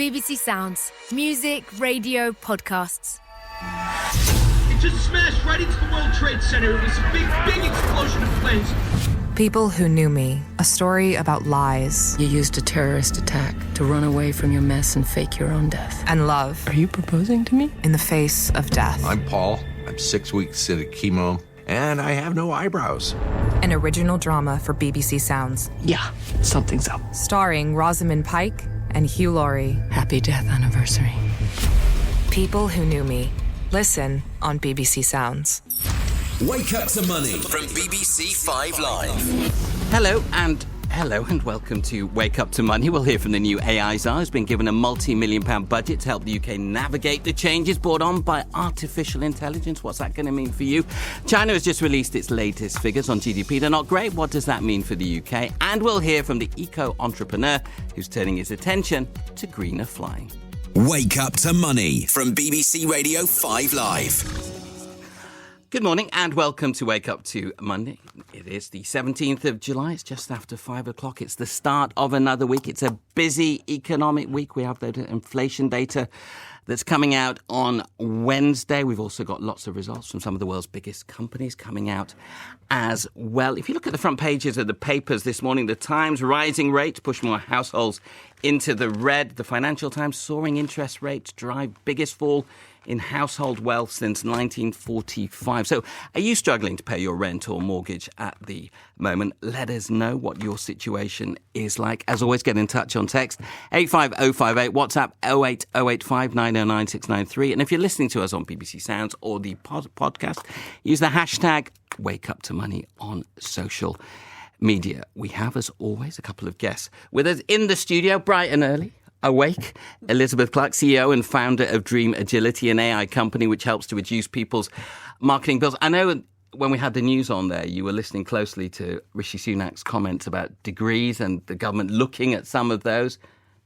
BBC Sounds. Music, radio, podcasts. It just smashed right into the World Trade Center. It was a big explosion of planes. People who knew me. A story about lies. You used a terrorist attack to run away from your mess and fake your own death. And love. Are you proposing to me? In the face of death. I'm Paul. I'm 6 weeks into chemo, and I have no eyebrows. An original drama for BBC Sounds. Yeah, something's up. Starring Rosamund Pike and Hugh Laurie. Happy death anniversary. People who knew me. Listen on BBC Sounds. Wake Up to Money from BBC 5 Live. Hello and welcome to Wake Up to Money. We'll hear from the new AI czar who's been given a multi-million-pound budget to help the UK navigate the changes brought on by artificial intelligence. What's that going to mean for you? China has just released its latest figures on GDP. They're not great. What does that mean for the UK? And we'll hear from the eco-entrepreneur who's turning his attention to greener flying. Wake Up to Money from BBC Radio 5 Live. Good morning and welcome to Wake Up to Monday. It is the 17th of July. It's just after 5 o'clock. It's the start of another week. It's a busy economic week. We have the inflation data that's coming out on Wednesday. We've also got lots of results from some of the world's biggest companies coming out as well. If you look at the front pages of the papers this morning, the Times, rising rates push more households into the red. The Financial Times, soaring interest rates drive biggest fall in household wealth since 1945. So are you struggling to pay your rent or mortgage at the moment? Let us know what your situation is like. As always, get in touch on text 85058, WhatsApp 08085909693. And if you're listening to us on BBC Sounds or the podcast, use the hashtag WakeUpToMoney on social media. We have, as always, a couple of guests with us in the studio, bright and early. Awake, Elizabeth Clark, CEO and founder of Dream Agility, an AI company which helps to reduce people's marketing bills. I know when we had the news on there, you were listening closely to Rishi Sunak's comments about degrees and the government looking at some of those.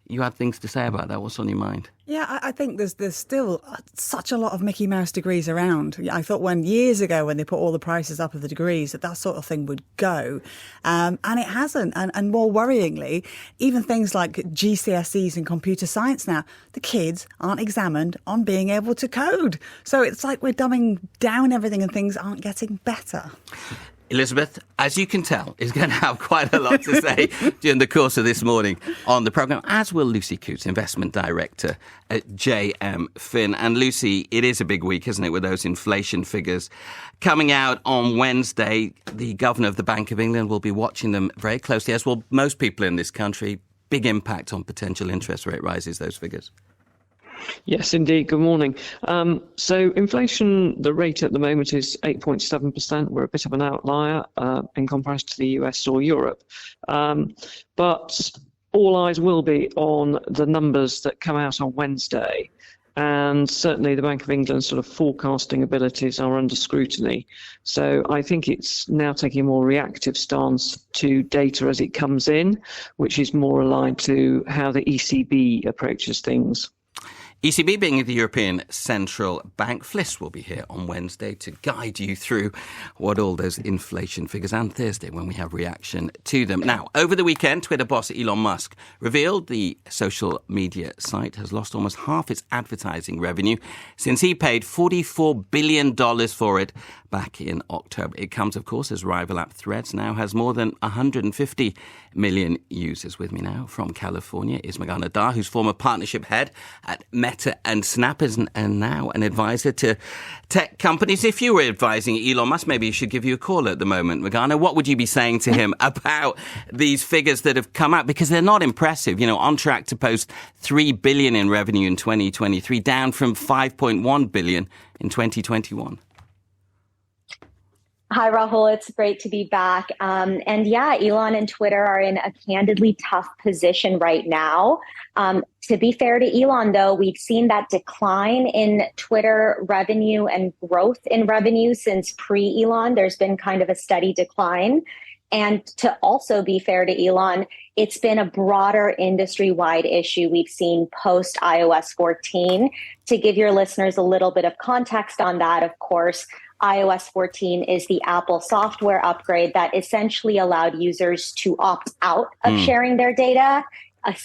You had things to say about that. What's on your mind? Yeah, I think there's still such a lot of Mickey Mouse degrees around. I thought years ago when they put all the prices up of the degrees that sort of thing would go. And it hasn't. And more worryingly, even things like GCSEs and computer science now, the kids aren't examined on being able to code. So it's like we're dumbing down everything and things aren't getting better. Elizabeth, as you can tell, is going to have quite a lot to say during the course of this morning on the programme, as will Lucy Cootes, Investment Director at JM Fin. And Lucy, it is a big week, isn't it, with those inflation figures coming out on Wednesday. The Governor of the Bank of England will be watching them very closely, as will most people in this country. Big impact on potential interest rate rises, those figures. Yes, indeed. Good morning. So inflation, the rate at the moment is 8.7%. We're a bit of an outlier in comparison to the US or Europe. But all eyes will be on the numbers that come out on Wednesday. And certainly the Bank of England's sort of forecasting abilities are under scrutiny. So I think it's now taking a more reactive stance to data as it comes in, which is more aligned to how the ECB approaches things. ECB being the European Central Bank, Fliss will be here on Wednesday to guide you through what all those inflation figures, and Thursday when we have reaction to them. Now, over the weekend, Twitter boss Elon Musk revealed the social media site has lost almost half its advertising revenue since he paid $44 billion for it back in October. It comes, of course, as rival app Threads now has more than 150 million users. With me now from California is Meghana Dar, who's former partnership head at Meta and Snap, and now an advisor to tech companies. If you were advising Elon Musk, maybe he should give you a call at the moment, Meghana. What would you be saying to him about these figures that have come out? Because they're not impressive. You know, on track to post $3 billion in revenue in 2023, down from $5.1 billion in 2021. Hi, Rahul. It's great to be back. And yeah, Elon and Twitter are in a candidly tough position right now. To be fair to Elon, though, we've seen that decline in Twitter revenue and growth in revenue since pre-Elon. There's been kind of a steady decline. And to also be fair to Elon, it's been a broader industry-wide issue we've seen post iOS 14. To give your listeners a little bit of context on that, of course, iOS 14 is the Apple software upgrade that essentially allowed users to opt out of sharing their data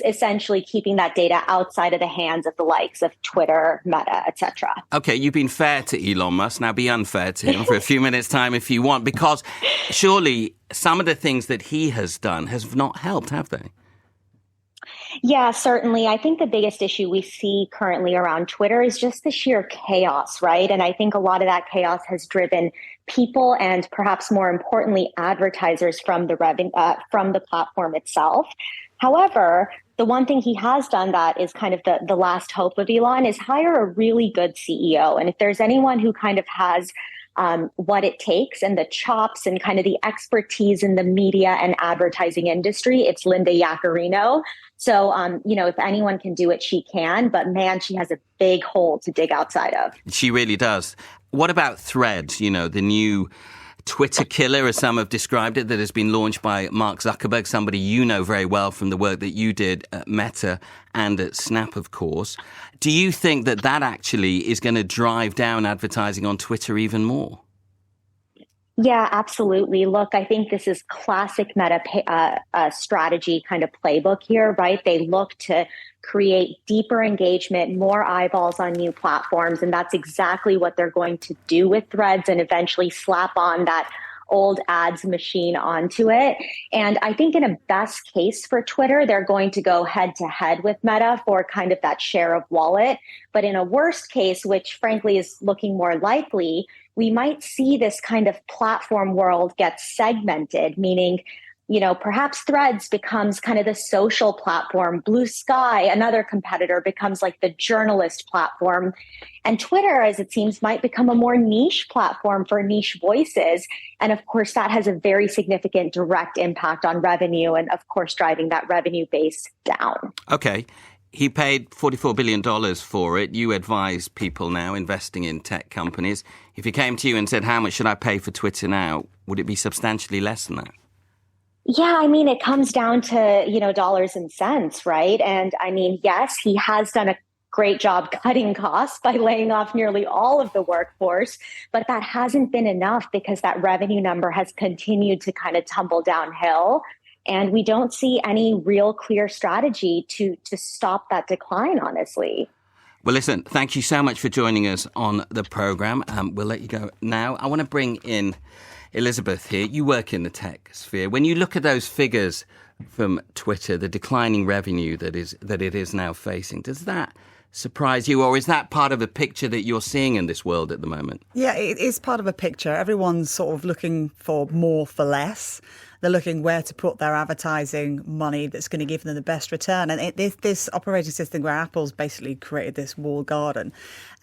essentially keeping that data outside of the hands of the likes of Twitter, Meta, etc. Okay, you've been fair to Elon Musk. Now be unfair to him for a few minutes' time if you want, because surely some of the things that he has done has not helped, have they? Yeah, certainly. I think the biggest issue we see currently around Twitter is just the sheer chaos, right? And I think a lot of that chaos has driven people and perhaps more importantly, advertisers from the platform itself. However, the one thing he has done that is kind of the last hope of Elon is hire a really good CEO. And if there's anyone who kind of has what it takes and the chops and kind of the expertise in the media and advertising industry, it's Linda Yaccarino. So, if anyone can do it, she can. But man, she has a big hole to dig outside of. She really does. What about Threads, the new Twitter killer, as some have described it, that has been launched by Mark Zuckerberg, somebody you know very well from the work that you did at Meta and at Snap, of course. Do you think that actually is going to drive down advertising on Twitter even more? Yeah, absolutely. Look, I think this is classic Meta strategy kind of playbook here, right? They look to create deeper engagement, more eyeballs on new platforms. And that's exactly what they're going to do with Threads and eventually slap on that old ads machine onto it. And I think in a best case for Twitter, they're going to go head to head with Meta for kind of that share of wallet. But in a worst case, which frankly is looking more likely, we might see this kind of platform world get segmented, meaning, perhaps Threads becomes kind of the social platform. Blue Sky, another competitor, becomes like the journalist platform. And Twitter, as it seems, might become a more niche platform for niche voices. And of course, that has a very significant direct impact on revenue and, of course, driving that revenue base down. Okay. He paid $44 billion for it. You advise people now investing in tech companies. If he came to you and said, how much should I pay for Twitter now? Would it be substantially less than that? Yeah, I mean, it comes down to, dollars and cents, right? And I mean, yes, he has done a great job cutting costs by laying off nearly all of the workforce, but that hasn't been enough because that revenue number has continued to kind of tumble downhill. And we don't see any real clear strategy to stop that decline, honestly. Well, listen, thank you so much for joining us on the programme. We'll let you go now. I want to bring in Elizabeth here. You work in the tech sphere. When you look at those figures from Twitter, the declining revenue that it is now facing, does that surprise you, or is that part of a picture that you're seeing in this world at the moment? Yeah, it is part of a picture. Everyone's sort of looking for more for less. They're looking where to put their advertising money that's going to give them the best return. And this operating system where Apple's basically created this walled garden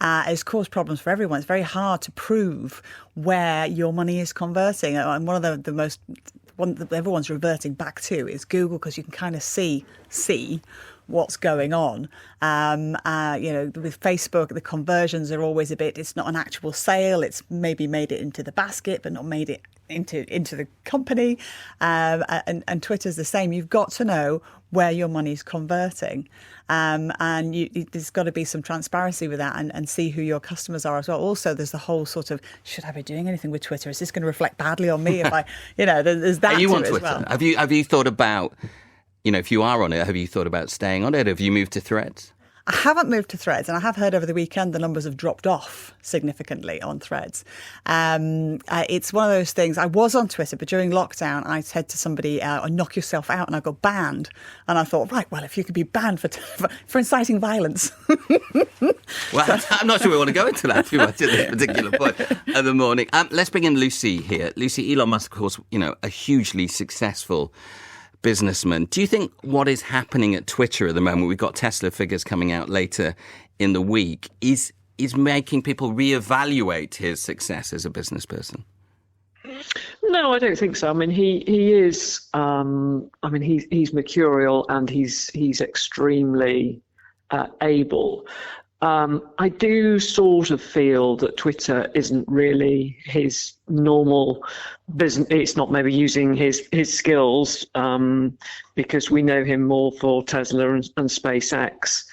has caused problems for everyone. It's very hard to prove where your money is converting. And one of the most one that everyone's reverting back to is Google, because you can kind of see what's going on. With Facebook, the conversions are always it's not an actual sale. It's maybe made it into the basket, but not made it into the company. And Twitter's the same. You've got to know where your money's converting. And there's got to be some transparency with that and see who your customers are as well. Also, there's the whole sort of, should I be doing anything with Twitter? Is this going to reflect badly on me if I, there's that. Are you on Twitter? As well. Have you thought about, if you are on it, have you thought about staying on it? Have you moved to Threads? I haven't moved to Threads, and I have heard over the weekend the numbers have dropped off significantly on Threads. It's one of those things. I was on Twitter, but during lockdown, I said to somebody, knock yourself out, and I got banned. And I thought, right, well, if you could be banned for inciting violence. Well, I'm not sure we want to go into that too much at this particular point of the morning. Let's bring in Lucy here. Lucy, Elon Musk, of course, a hugely successful businessman. Do you think what is happening at Twitter at the moment, we've got Tesla figures coming out later in the week, is making people reevaluate his success as a business person? No, I don't think so. I mean, he is. He's mercurial and he's extremely able. I do sort of feel that Twitter isn't really his normal business. It's not maybe using his skills because we know him more for Tesla and SpaceX.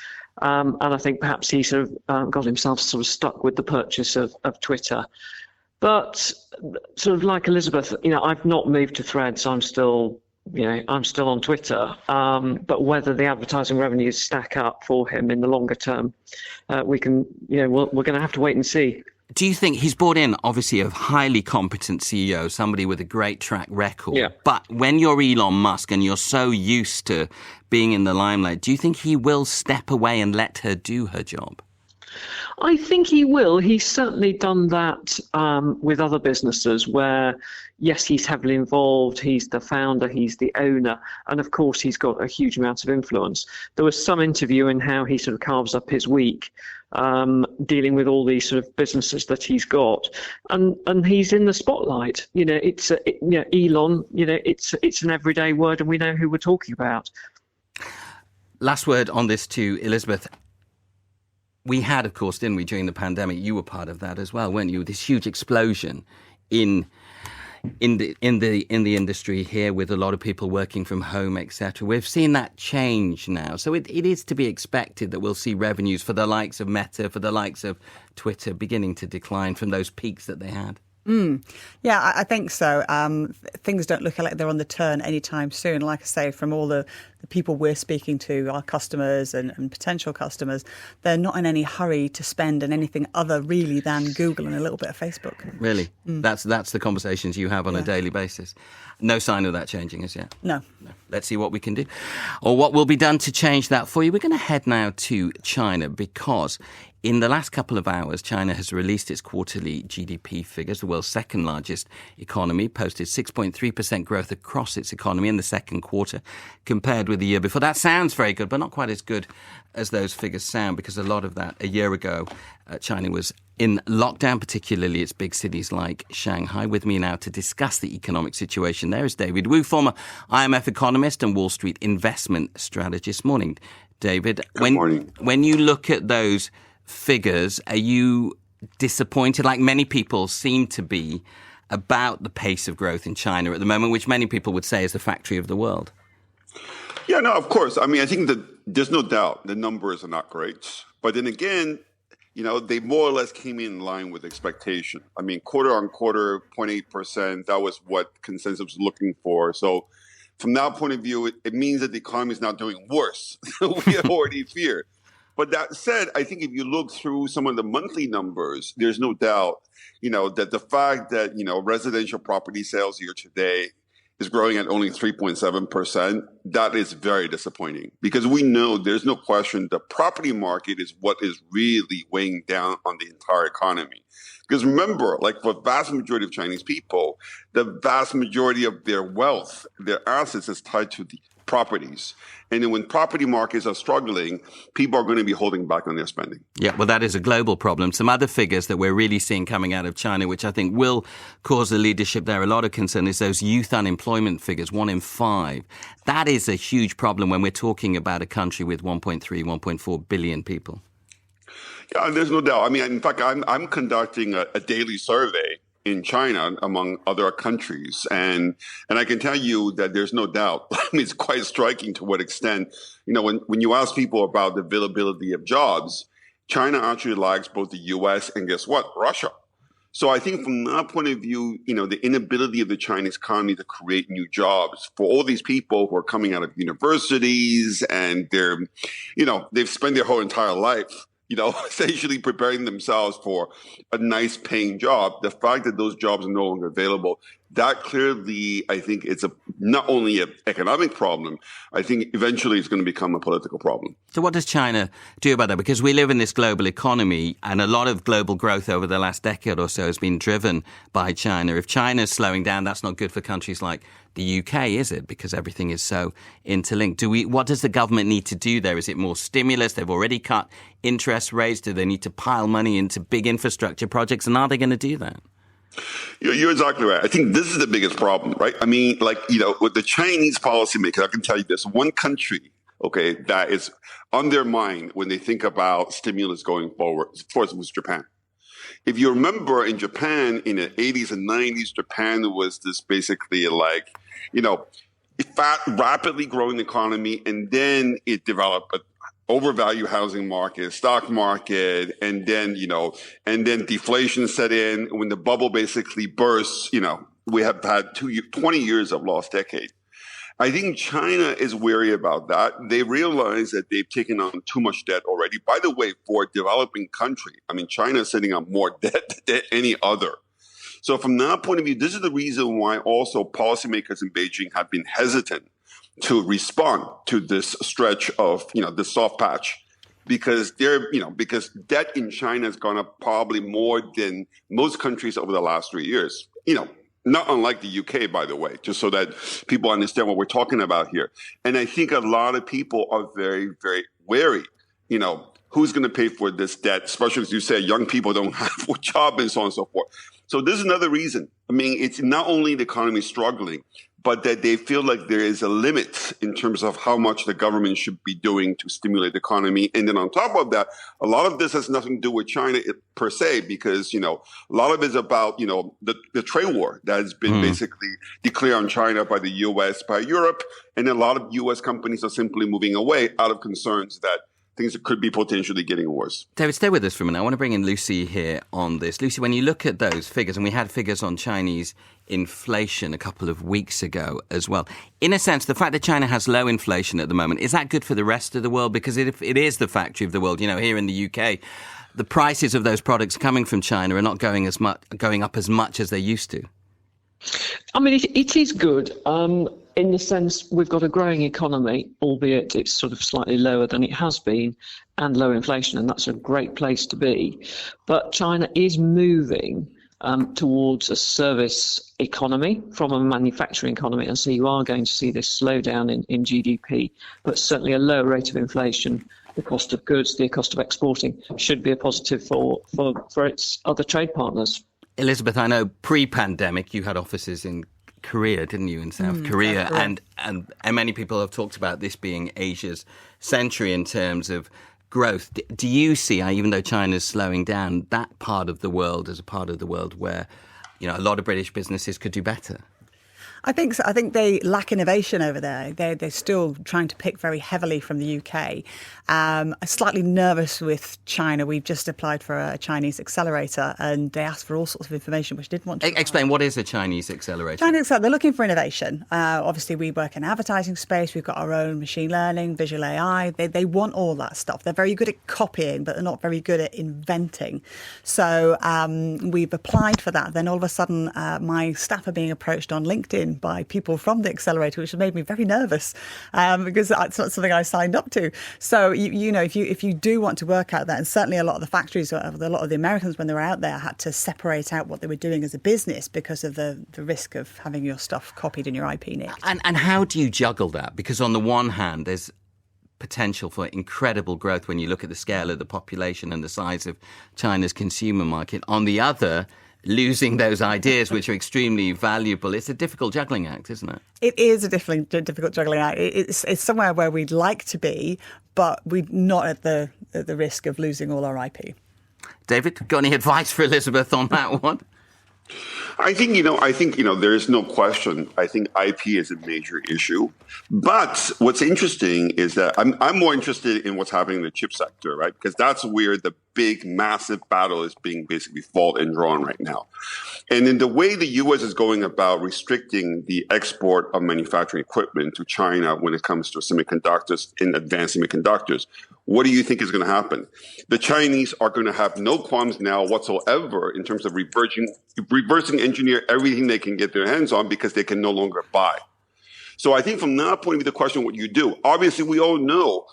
And I think perhaps he sort of got himself sort of stuck with the purchase of Twitter. But sort of like Elizabeth, I've not moved to Threads. I'm still I'm still on Twitter, but whether the advertising revenues stack up for him in the longer term, we're going to have to wait and see. Do you think he's brought in, obviously, a highly competent CEO, somebody with a great track record? Yeah. But when you're Elon Musk and you're so used to being in the limelight, do you think he will step away and let her do her job? I think he will. He's certainly done that with other businesses where, yes, he's heavily involved. He's the founder. He's the owner. And, of course, he's got a huge amount of influence. There was some interview in how he sort of carves up his week, dealing with all these sort of businesses that he's got. And he's in the spotlight. Elon, it's an everyday word and we know who we're talking about. Last word on this to Elizabeth. We had, of course, didn't we, during the pandemic? You were part of that as well, weren't you? This huge explosion in the industry here, with a lot of people working from home, etc. We've seen that change now, so it is to be expected that we'll see revenues for the likes of Meta, for the likes of Twitter, beginning to decline from those peaks that they had. Yeah, I think so. Things don't look like they're on the turn anytime soon. Like I say, from all the people we're speaking to, our customers and potential customers, they're not in any hurry to spend on anything other really than Google and a little bit of Facebook. Really? That's the conversations you have on a daily basis. No sign of that changing as yet? No. Let's see what we can do, or what will be done to change that for you. We're going to head now to China, because in the last couple of hours, China has released its quarterly GDP figures. The world's second largest economy posted 6.3% growth across its economy in the second quarter compared with the year before. That sounds very good, but not quite as good as those figures sound, because a lot of that a year ago, China was in lockdown, particularly its big cities like Shanghai. With me now to discuss the economic situation there is David Wu, former IMF economist and Wall Street investment strategist. Morning, David. Morning. When you look at those figures, are you disappointed, like many people seem to be, about the pace of growth in China at the moment, which many people would say is the factory of the world? Yeah, no, of course. I mean, I think that there's no doubt the numbers are not great. But then again, they more or less came in line with expectation. I mean, quarter on quarter, 0.8%, that was what consensus was looking for. So from that point of view, it means that the economy is not doing worse than we had already feared. But that said, I think if you look through some of the monthly numbers, there's no doubt, that the fact that, residential property sales year to date is growing at only 3.7%, that is very disappointing, because we know there's no question the property market is what is really weighing down on the entire economy. Because remember, like for the vast majority of Chinese people, the vast majority of their wealth, their assets is tied to the properties. And then when property markets are struggling, people are going to be holding back on their spending. Yeah, well, that is a global problem. Some other figures that we're really seeing coming out of China, which I think will cause the leadership there a lot of concern, is those youth unemployment figures, 1 in 5. That is a huge problem when we're talking about a country with 1.3, 1.4 billion people. Yeah, there's no doubt. I mean, in fact, I'm conducting a daily survey in China, among other countries. And I can tell you that there's no doubt. I mean, it's quite striking to what extent, when you ask people about the availability of jobs, China actually lags both the U.S. and guess what? Russia. So I think from that point of view, the inability of the Chinese economy to create new jobs for all these people who are coming out of universities and they've spent their whole entire life essentially preparing themselves for a nice paying job. The fact that those jobs are no longer available, that clearly, I think it's not only an economic problem, I think eventually it's going to become a political problem. So what does China do about that? Because we live in this global economy, and a lot of global growth over the last decade or so has been driven by China. If China's slowing down, that's not good for countries like the UK, is it? Because everything is so interlinked. What does the government need to do there? Is it more stimulus? They've already cut interest rates. Do they need to pile money into big infrastructure projects? And are they going to do that? You're exactly right. I think this is the biggest problem, right? I mean, with the Chinese policymakers, I can tell you this, one country, okay, that is on their mind when they think about stimulus going forward, of course, it was Japan. If you remember in Japan in the 80s and 90s, Japan was this basically rapidly growing economy, and then it developed an overvalued housing market, stock market, and then deflation set in. When the bubble basically burst, we have had 20 years of lost decade. I think China is wary about that. They realize that they've taken on too much debt already. By the way, for a developing country, I mean, China is sitting on more debt than any other. So from that point of view, this is the reason why also policymakers in Beijing have been hesitant to respond to this stretch of, the soft patch. Because because debt in China has gone up probably more than most countries over the last 3 years. Not unlike the UK, by the way, just so that people understand what we're talking about here. And I think a lot of people are very, very wary. Who's going to pay for this debt, especially as you say, young people don't have a job and so on and so forth. So this is another reason. I mean, it's not only the economy struggling, but that they feel like there is a limit in terms of how much the government should be doing to stimulate the economy. And then on top of that, a lot of this has nothing to do with China per se, because, a lot of it is about, the trade war that has been basically declared on China by the U.S., by Europe. And a lot of U.S. companies are simply moving away out of concerns that things could be potentially getting worse. David, stay with us for a minute. I want to bring in Lucy here on this. Lucy, when you look at those figures, and we had figures on Chinese inflation a couple of weeks ago as well. In a sense, the fact that China has low inflation at the moment, is that good for the rest of the world? Because it is the factory of the world. Here in the UK, the prices of those products coming from China are not going up as much as they used to. I mean, it is good. In the sense we've got a growing economy, albeit it's sort of slightly lower than it has been, and low inflation, and that's a great place to be. But China is moving towards a service economy from a manufacturing economy, and so you are going to see this slowdown in GDP, but certainly a lower rate of inflation. The cost of goods, the cost of exporting should be a positive for its other trade partners. Elizabeth, I know pre-pandemic you had offices in Korea, didn't you, in South Korea? And many people have talked about this being Asia's century in terms of growth. Do you see, even though China's slowing down, that part of the world as a part of the world where, a lot of British businesses could do better? I think so. I think they lack innovation over there. They're still trying to pick very heavily from the UK. I'm slightly nervous with China. We've just applied for a Chinese accelerator, and they asked for all sorts of information, which I didn't want to. Explain, what is a Chinese accelerator? They're looking for innovation. Obviously, we work in advertising space. We've got our own machine learning, visual AI. They want all that stuff. They're very good at copying, but they're not very good at inventing. So we've applied for that. Then all of a sudden, my staff are being approached on LinkedIn by people from the accelerator, which has made me very nervous because it's not something I signed up to. So, if you do want to work out that, and certainly a lot of the factories, a lot of the Americans when they were out there had to separate out what they were doing as a business because of the risk of having your stuff copied and your IP nicked. And how do you juggle that? Because on the one hand, there's potential for incredible growth when you look at the scale of the population and the size of China's consumer market. On the other, losing those ideas, which are extremely valuable. It's a difficult juggling act, isn't it? It is a difficult juggling act. It's somewhere where we'd like to be, but we're not at the risk of losing all our IP. David, got any advice for Elizabeth on that one? I think there is no question. I think IP is a major issue. But what's interesting is that I'm more interested in what's happening in the chip sector, right? Because that's where the big, massive battle is being basically fought and drawn right now. And in the way the U.S. is going about restricting the export of manufacturing equipment to China when it comes to semiconductors and advanced semiconductors, what do you think is going to happen? The Chinese are going to have no qualms now whatsoever in terms of reversing engineer everything they can get their hands on because they can no longer buy. So I think from that point of view, the question, what you do, obviously we all know,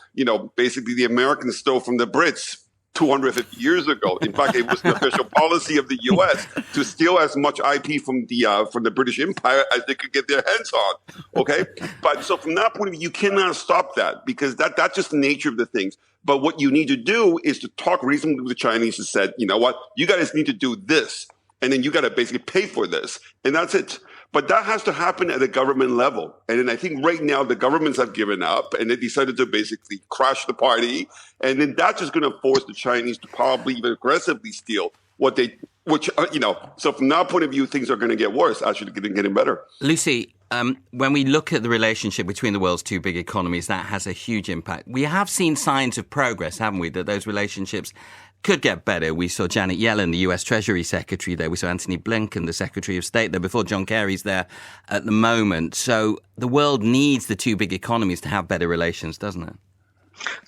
basically the Americans stole from the Brits 250 years ago. In fact, it was the official policy of the U.S. to steal as much IP from the British Empire as they could get their hands on. Okay, but so from that point of view, you cannot stop that because that's just the nature of the things. But what you need to do is to talk reasonably with the Chinese and said, you know what, you guys need to do this, and then you got to basically pay for this, and that's it. But that has to happen at a government level. And then I think right now the governments have given up and they decided to basically crash the party. And then that's just going to force the Chinese to probably even aggressively steal so from that point of view, things are going to get worse, actually getting better. Lucy, when we look at the relationship between the world's two big economies, that has a huge impact. We have seen signs of progress, haven't we, that those relationships could get better. We saw Janet Yellen, the US Treasury Secretary, there. We saw Antony Blinken, the Secretary of State, there before. John Kerry's there at the moment. So the world needs the two big economies to have better relations, doesn't it?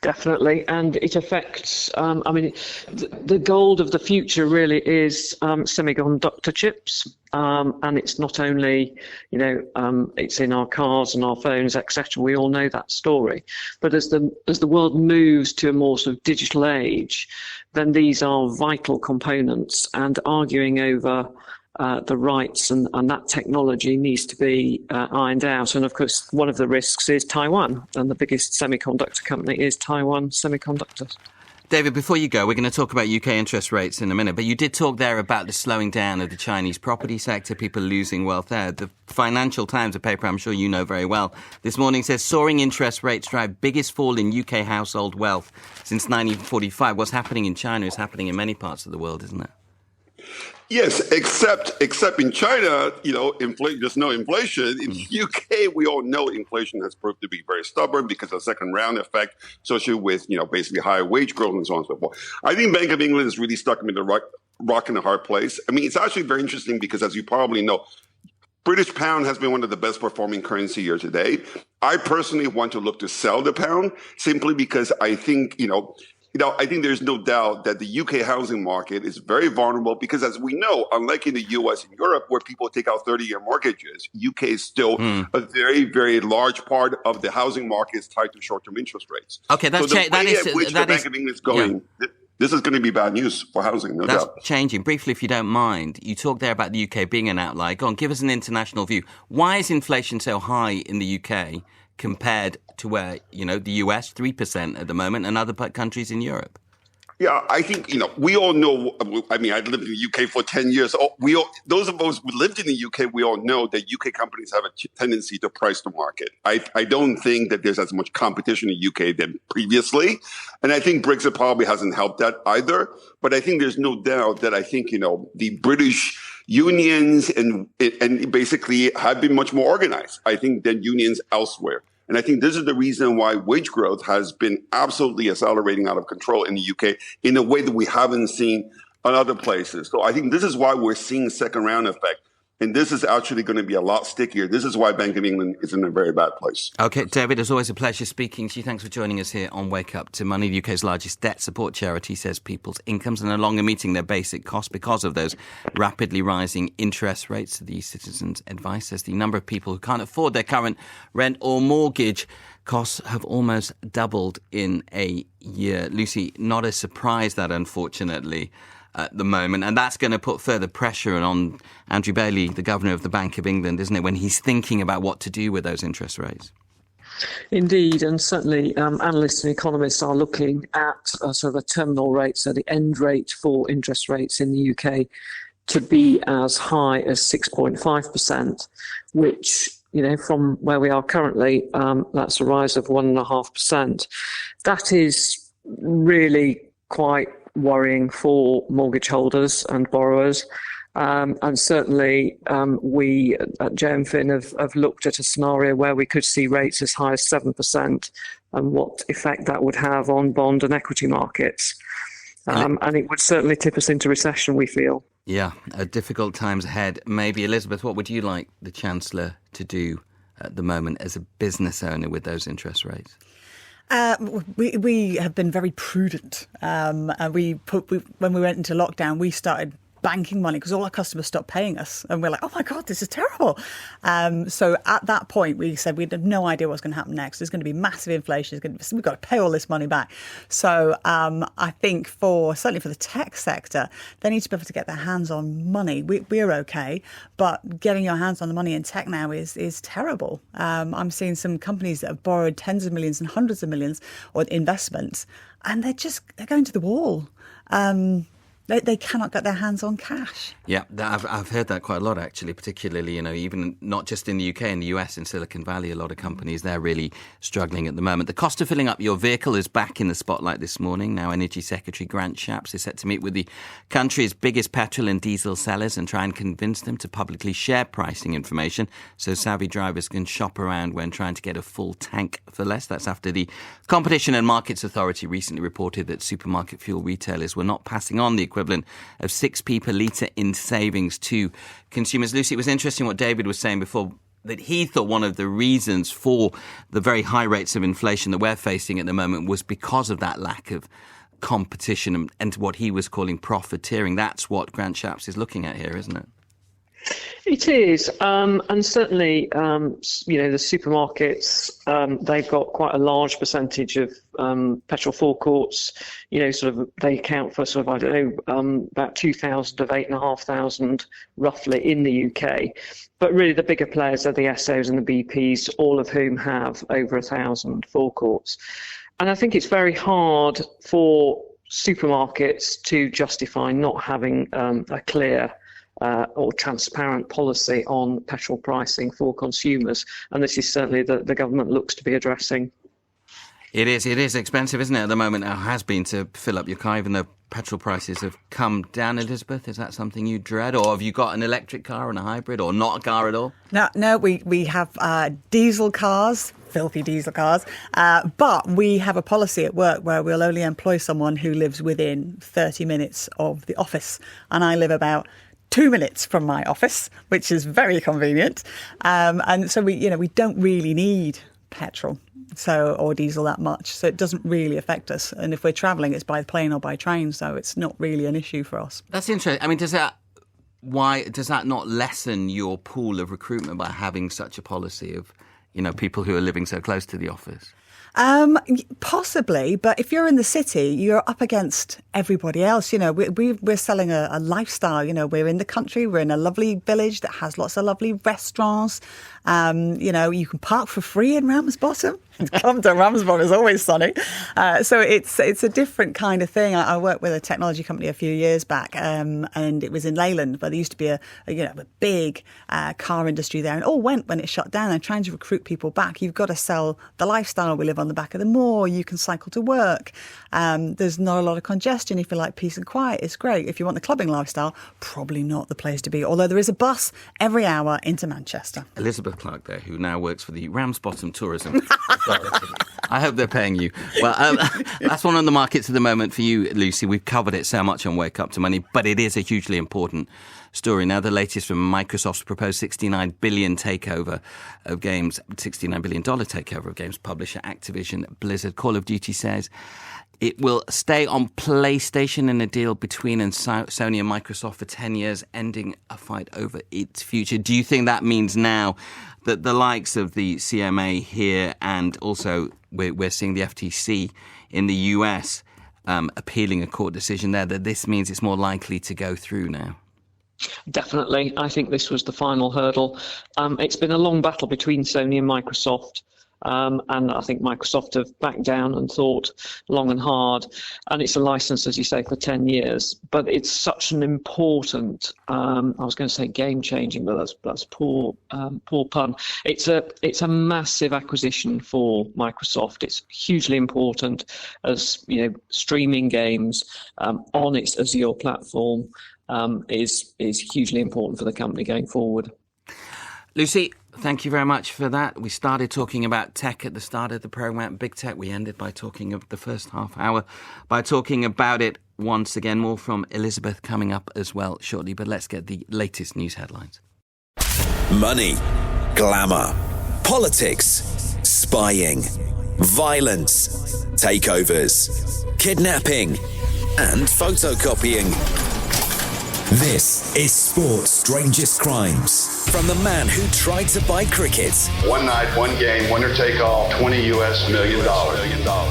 Definitely, and it affects, the gold of the future really is semiconductor chips, and it's not only, it's in our cars and our phones, etc. We all know that story. But as the world moves to a more sort of digital age, then these are vital components, and arguing over the rights and that technology needs to be ironed out. And of course, one of the risks is Taiwan, and the biggest semiconductor company is Taiwan Semiconductors. David, before you go, we're going to talk about UK interest rates in a minute, but you did talk there about the slowing down of the Chinese property sector, people losing wealth there. The Financial Times, a paper I'm sure you know very well, this morning says soaring interest rates drive biggest fall in UK household wealth since 1945. What's happening in China is happening in many parts of the world, isn't it? Yes, except in China, there's no inflation. In the UK, we all know inflation has proved to be very stubborn because of the second round effect associated with, basically higher wage growth and so on and so forth. I think Bank of England is really stuck in the rock and a hard place. I mean, it's actually very interesting because, as you probably know, British pound has been one of the best performing currency year to date. I personally want to look to sell the pound simply because I think, I think there's no doubt that the UK housing market is very vulnerable because, as we know, unlike in the US and Europe, where people take out 30-year mortgages, UK is still a very, very large part of the housing market is tied to short-term interest rates. Okay, that's the Bank of England is going. Yeah. This is going to be bad news for housing, no doubt. That's changing. Briefly, if you don't mind, you talked there about the UK being an outlier. Go on, give us an international view. Why is inflation so high in the UK compared to where, the US, 3% at the moment, and other countries in Europe? Yeah, I think, we all know, I lived in the UK for 10 years. Those of us who lived in the UK, we all know that UK companies have a tendency to price the market. I don't think that there's as much competition in the UK than previously. And I think Brexit probably hasn't helped that either. But I think there's no doubt that the British unions and basically have been much more organized, I think, than unions elsewhere. And I think this is the reason why wage growth has been absolutely accelerating out of control in the UK in a way that we haven't seen in other places. So I think this is why we're seeing second round effect. And this is actually going to be a lot stickier. This is why Bank of England is in a very bad place. OK, David, it's always a pleasure speaking to you. Thanks for joining us here on Wake Up to Money. The UK's largest debt support charity says people's incomes are no longer meeting their basic costs because of those rapidly rising interest rates. The Citizens' Advice says the number of people who can't afford their current rent or mortgage costs have almost doubled in a year. Lucy, not a surprise that, unfortunately, at the moment. And that's going to put further pressure on Andrew Bailey, the Governor of the Bank of England, isn't it, when he's thinking about what to do with those interest rates? Indeed, and certainly analysts and economists are looking at sort of a terminal rate, so the end rate for interest rates in the UK to be as high as 6.5%, which, from where we are currently, that's a rise of 1.5%. That is really quite worrying for mortgage holders and borrowers. And certainly we at JMFIN have looked at a scenario where we could see rates as high as 7% and what effect that would have on bond and equity markets. And it would certainly tip us into recession, we feel. Yeah, difficult times ahead. Maybe, Elizabeth, what would you like the Chancellor to do at the moment as a business owner with those interest rates? We have been very prudent. And when we went into lockdown, we started banking money because all our customers stopped paying us. And we're like, oh my God, this is terrible. So at that point, we said we had no idea what's going to happen next. There's going to be massive inflation. We've got to pay all this money back. So I think certainly for the tech sector, they need to be able to get their hands on money. We're okay, but getting your hands on the money in tech now is terrible. I'm seeing some companies that have borrowed tens of millions and hundreds of millions or investments, and they're going to the wall. They cannot get their hands on cash. Yeah, I've heard that quite a lot, actually, particularly, even not just in the UK, in the US, in Silicon Valley, a lot of companies, they're really struggling at the moment. The cost of filling up your vehicle is back in the spotlight this morning. Now, Energy Secretary Grant Shapps is set to meet with the country's biggest petrol and diesel sellers and try and convince them to publicly share pricing information so savvy drivers can shop around when trying to get a full tank for less. That's after the Competition and Markets Authority recently reported that supermarket fuel retailers were not passing on the equivalent of 6p per litre in savings to consumers. Lucy, it was interesting what David was saying before, that he thought one of the reasons for the very high rates of inflation that we're facing at the moment was because of that lack of competition and what he was calling profiteering. That's what Grant Shapps is looking at here, isn't it? It is, and certainly, the supermarkets, they've got quite a large percentage of petrol forecourts. They account for about 2,000 of 8,500 roughly in the UK. But really, the bigger players are the Essos and the BPs, all of whom have over 1,000 forecourts. And I think it's very hard for supermarkets to justify not having a clear or transparent policy on petrol pricing for consumers. And this is certainly the government looks to be addressing. It is expensive, isn't it, at the moment? It has been to fill up your car, even though petrol prices have come down. Elizabeth, is that something you dread? Or have you got an electric car and a hybrid, or not a car at all? No, we have diesel cars, filthy diesel cars, but we have a policy at work where we'll only employ someone who lives within 30 minutes of the office. And I live about 2 minutes from my office, which is very convenient. And so we don't really need petrol or diesel that much. So it doesn't really affect us. And if we're travelling, it's by plane or by train. So it's not really an issue for us. That's interesting. I mean, does that not lessen your pool of recruitment by having such a policy of, people who are living so close to the office? Possibly, but if you're in the city, you're up against everybody else. We're selling a lifestyle. We're in the country. We're in a lovely village that has lots of lovely restaurants. You can park for free in Ramsbottom. Come to Ramsbottom, it's always sunny. So it's a different kind of thing. I worked with a technology company a few years back, and it was in Leyland, where there used to be a big car industry there, and it all went when it shut down. And trying to recruit people back, you've got to sell the lifestyle. We live on the back of the moor. You can cycle to work. There's not a lot of congestion. If you like peace and quiet, it's great. If you want the clubbing lifestyle, probably not the place to be. Although there is a bus every hour into Manchester. Elizabeth Clark there, who now works for the Ramsbottom Tourism Authority. I hope they're paying you. Well, that's one on the markets at the moment for you, Lucy. We've covered it so much on Wake Up to Money, but it is a hugely important story. Now, the latest from Microsoft's proposed $69 billion takeover of games, $69 billion takeover of games publisher Activision Blizzard. Call of Duty says it will stay on PlayStation in a deal between Sony and Microsoft for 10 years, ending a fight over its future. Do you think that means now that the likes of the CMA here, and also we're seeing the FTC in the US appealing a court decision there, that this means it's more likely to go through now? Definitely. I think this was the final hurdle. It's been a long battle between Sony and Microsoft. And I think Microsoft have backed down and thought long and hard. And it's a license, as you say, for 10 years. But it's such an important, I was going to say game-changing, but that's poor pun. It's a massive acquisition for Microsoft. It's hugely important as, streaming games on its Azure platform is hugely important for the company going forward. Lucy, thank you very much for that. We started talking about tech at the start of the programme, big tech. We ended by talking of the first half hour by talking about it once again. More from Elizabeth coming up as well shortly, but let's get the latest news headlines. Money, glamour, politics, spying, violence, takeovers, kidnapping, and photocopying. This is Sport's Strangest Crimes. From the man who tried to buy cricket. One night, one game, winner take all, $20 million.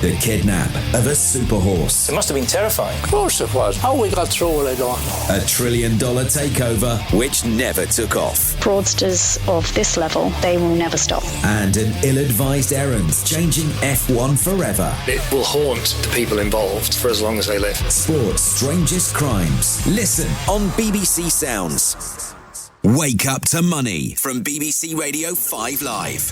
The kidnap of a super horse. It must have been terrifying. Of course it was. How we got through it, I don't know. $1 trillion takeover, which never took off. Fraudsters of this level, they will never stop. And an ill-advised errand changing F1 forever. It will haunt the people involved for as long as they live. Sport's Strangest Crimes. Listen on BBC Sounds. Wake Up to Money from BBC Radio 5 Live.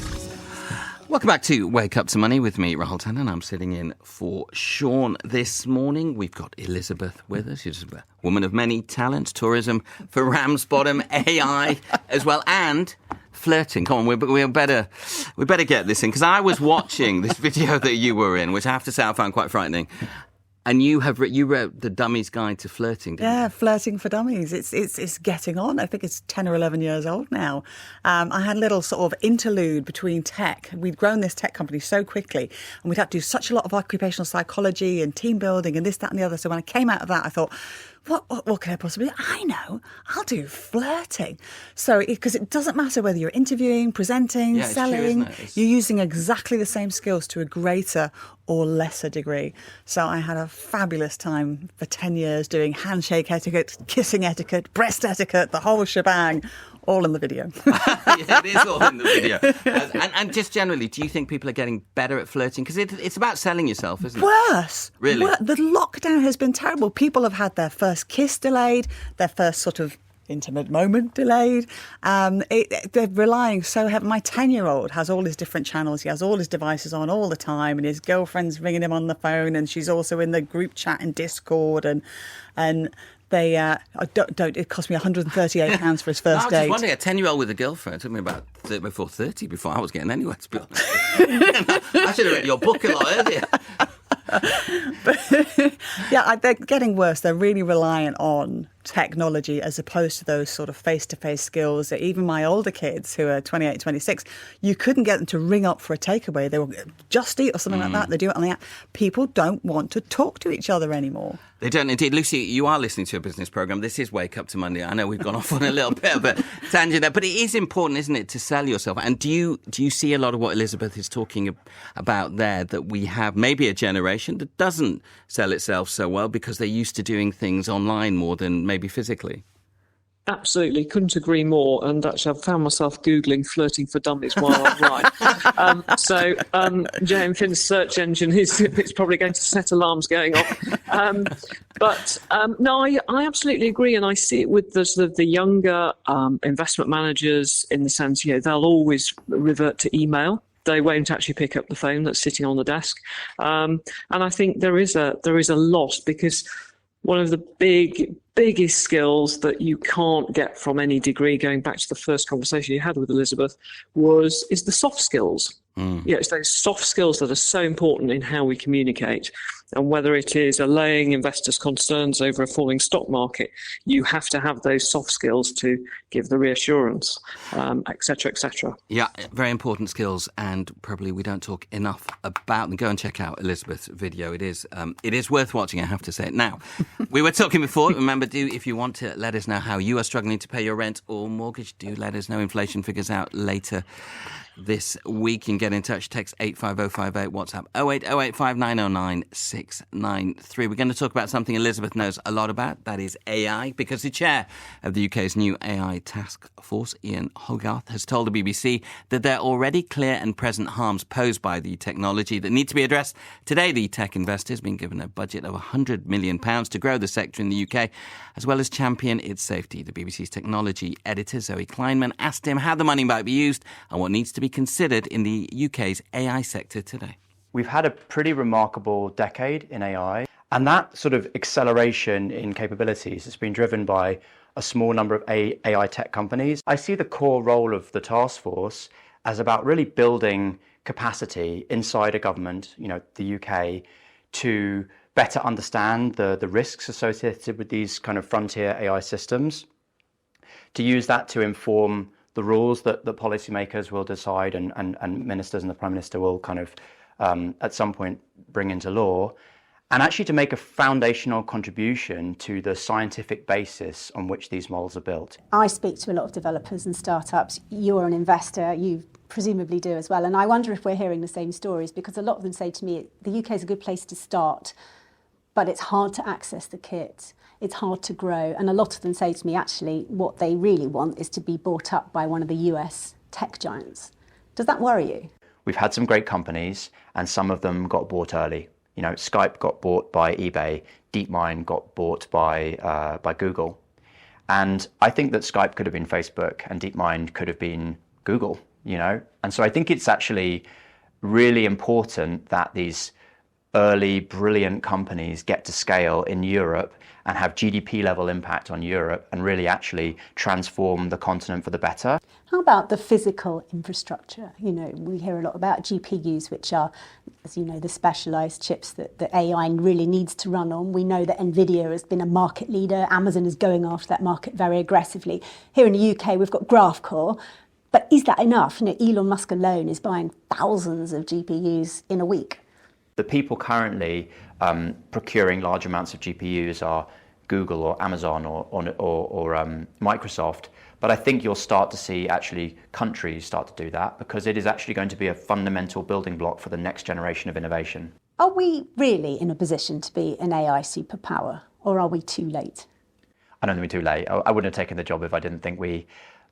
Welcome back to Wake Up to Money with me, Rahul Tandon. I'm sitting in for Sean this morning. We've got Elizabeth with us. She's a woman of many talents, tourism for Ramsbottom, AI as well, and flirting. Come on, we better get this in, because I was watching this video that you were in, which I have to say I found quite frightening. And you wrote the Dummy's Guide to Flirting, didn't you? Flirting for Dummies. It's getting on. I think it's 10 or 11 years old now. I had a little sort of interlude between tech. We'd grown this tech company so quickly, and we'd had to do such a lot of occupational psychology and team building and this, that and the other. So when I came out of that, I thought, what could I possibly do? I know, I'll do flirting. So, because it doesn't matter whether you're interviewing, presenting, selling, you're using exactly the same skills to a greater or lesser degree. So I had a fabulous time for 10 years doing handshake etiquette, kissing etiquette, breast etiquette, the whole shebang. All in the video. Yeah, it is all in the video. And just generally, do you think people are getting better at flirting? Because it's about selling yourself, isn't it? Worse. Really? The lockdown has been terrible. People have had their first kiss delayed, their first sort of intimate moment delayed. They're relying so heavily. My 10-year-old has all his different channels. He has all his devices on all the time, and his girlfriend's ringing him on the phone, and she's also in the group chat in Discord, and they don't. It cost me £138 for his first date. I was just wondering, a 10-year-old with a girlfriend. It took me about 30 before I was getting anywhere, to be honest. I should have read your book a lot earlier. But, they're getting worse. They're really reliant on technology as opposed to those sort of face-to-face skills that even my older kids who are 28, 26, you couldn't get them to ring up for a takeaway. They will Just Eat or something like that. They do it on the app. People don't want to talk to each other anymore. They don't indeed. Lucy, you are listening to a business programme. This is Wake Up to Monday. I know we've gone off on a little bit of a tangent there, but it is important, isn't it, to sell yourself? And do you see a lot of what Elizabeth is talking about there, that we have maybe a generation that doesn't sell itself so well because they're used to doing things online more than maybe physically? Absolutely, couldn't agree more. And actually, I've found myself Googling flirting for dummies while I'm live. So J.M. Finn's search engine it's probably going to set alarms going off. No, I absolutely agree. And I see it with the younger investment managers in the sense, they'll always revert to email. They won't actually pick up the phone that's sitting on the desk. And I think there is a loss, because one of the biggest skills that you can't get from any degree, going back to the first conversation you had with Elizabeth, is the soft skills. It's those soft skills that are so important in how we communicate. And whether it is allaying investors' concerns over a falling stock market, you have to have those soft skills to give the reassurance, et cetera, et cetera. Yeah, very important skills, and probably we don't talk enough about them. Go and check out Elizabeth's video. It is worth watching, I have to say. Now, we were talking before. Remember, if you want to let us know how you are struggling to pay your rent or mortgage, do let us know. Inflation figures out later this week. You can get in touch. Text 85058, WhatsApp 0885909 We're going to talk about something Elizabeth knows a lot about. That is AI, because the chair of the UK's new AI task force, Ian Hogarth, has told the BBC that there are already clear and present harms posed by the technology that need to be addressed. Today, the tech investor has been given a budget of £100 million to grow the sector in the UK, as well as champion its safety. The BBC's technology editor, Zoe Kleinman, asked him how the money might be used and what needs to be considered in the UK's AI sector today. We've had a pretty remarkable decade in AI, and that sort of acceleration in capabilities has been driven by a small number of AI tech companies. I see the core role of the task force as about really building capacity inside a government, the UK, to better understand the risks associated with these kind of frontier AI systems, to use that to inform the rules that the policymakers will decide and ministers and the Prime Minister will kind of at some point bring into law, and actually to make a foundational contribution to the scientific basis on which these models are built. I speak to a lot of developers and startups. You're an investor, you presumably do as well, and I wonder if we're hearing the same stories, because a lot of them say to me, the UK is a good place to start, but it's hard to access the kit, it's hard to grow, and a lot of them say to me, actually, what they really want is to be bought up by one of the US tech giants. Does that worry you? We've had some great companies, and some of them got bought early. You know, Skype got bought by eBay, DeepMind got bought by Google. And I think that Skype could have been Facebook and DeepMind could have been Google, you know. And so I think it's actually really important that these early, brilliant companies get to scale in Europe and have GDP level impact on Europe and really actually transform the continent for the better. How about the physical infrastructure? You know, we hear a lot about GPUs, which are, as you know, the specialised chips that the AI really needs to run on. We know that NVIDIA has been a market leader. Amazon is going after that market very aggressively. Here in the UK, we've got GraphCore. But is that enough? You know, Elon Musk alone is buying thousands of GPUs in a week. The people currently procuring large amounts of GPUs are Google or Amazon or Microsoft. But I think you'll start to see actually countries start to do that, because it is actually going to be a fundamental building block for the next generation of innovation. Are we really in a position to be an AI superpower, or are we too late? I don't think we're too late. I wouldn't have taken the job if I didn't think we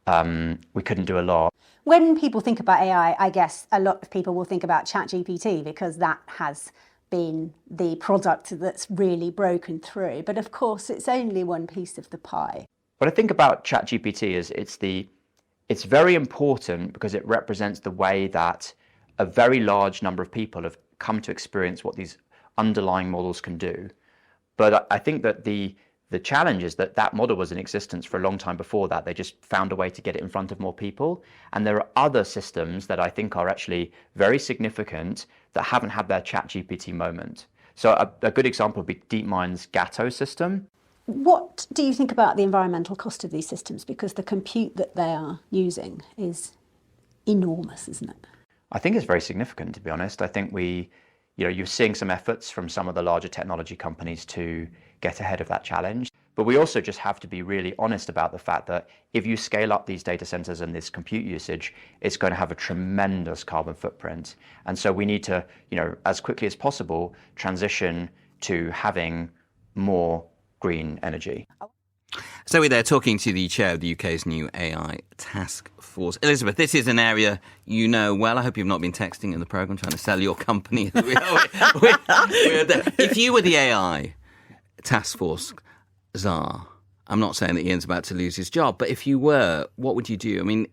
couldn't do a lot. When people think about AI, I guess a lot of people will think about ChatGPT, because that has been the product that's really broken through. But of course, it's only one piece of the pie. What I think about ChatGPT is it's very important because it represents the way that a very large number of people have come to experience what these underlying models can do. But I think that the challenge is that that model was in existence for a long time before that. They just found a way to get it in front of more people. And there are other systems that I think are actually very significant that haven't had their ChatGPT moment. So a good example would be DeepMind's Gato system. What do you think about the environmental cost of these systems? Because the compute that they are using is enormous, isn't it? I think it's very significant, to be honest. I think you're seeing some efforts from some of the larger technology companies to get ahead of that challenge. But we also just have to be really honest about the fact that if you scale up these data centers and this compute usage, it's going to have a tremendous carbon footprint. And so we need to, as quickly as possible, transition to having more green energy. So we're there talking to the chair of the UK's new AI task force. Elizabeth, this is an area you know well. I hope you've not been texting in the programme trying to sell your company. We're there. If you were the AI task force czar, I'm not saying that Ian's about to lose his job, but if you were, what would you do? I mean,